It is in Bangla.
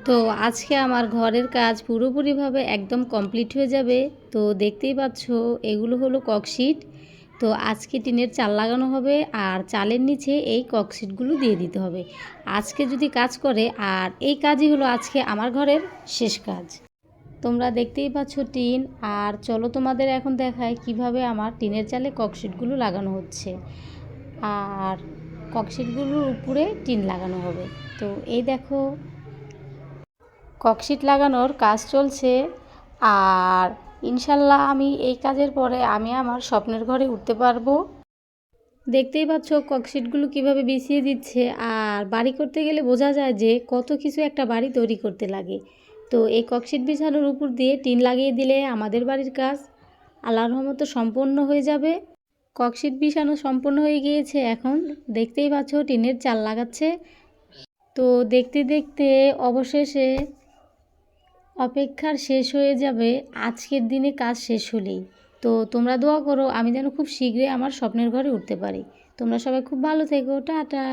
তো আজকে আমার ঘরের কাজ পুরোপুরিভাবে একদম কমপ্লিট হয়ে যাবে। তো দেখতেই পাচ্ছ এগুলো হলো ককশিট। তো আজকে টিনের চাল লাগানো হবে আর চালের নিচে এই ককশিটগুলো দিয়ে দিতে হবে আজকে যদি কাজ করে। আর এই কাজই হলো আজকে আমার ঘরের শেষ কাজ। তোমরা দেখতেই পাচ্ছ টিন। আর চলো তোমাদের এখন দেখায় কিভাবে আমার টিনের চালে ককশিটগুলো লাগানো হচ্ছে আর ককশিটগুলোর উপরে টিন লাগানো হবে। তো এই দেখো ককশিট লাগানোর কাজ চলছে। আর ইনশাল্লাহ আমি এই কাজের পরে আমি আমার স্বপ্নের ঘরে উঠতে পারবো। দেখতেই পাচ্ছ ককশিটগুলো কিভাবে বিছিয়ে দিচ্ছে। আর বাড়ি করতে গেলে বোঝা যায় যে কত কিছু একটা বাড়ি তৈরি করতে লাগে। তো এই ককশিট বিছানোর উপর দিয়ে টিন লাগিয়ে দিলে আমাদের বাড়ির কাজ আল্লাহর রহমতে সম্পন্ন হয়ে যাবে। ককশিট বিছানো সম্পন্ন হয়ে গিয়েছে। এখন দেখতেই পাচ্ছ টিনের চাল লাগাচ্ছে। তো দেখতে দেখতে অবশেষে অপেক্ষার শেষ হয়ে যাবে আজকের দিনে কাজ শেষ হলেই। তো তোমরা দোয়া করো আমি যেন খুব শীঘ্রই আমার স্বপ্নের ঘরে উঠতে পারি। তোমরা সবাই খুব ভালো থেকো। টাটা।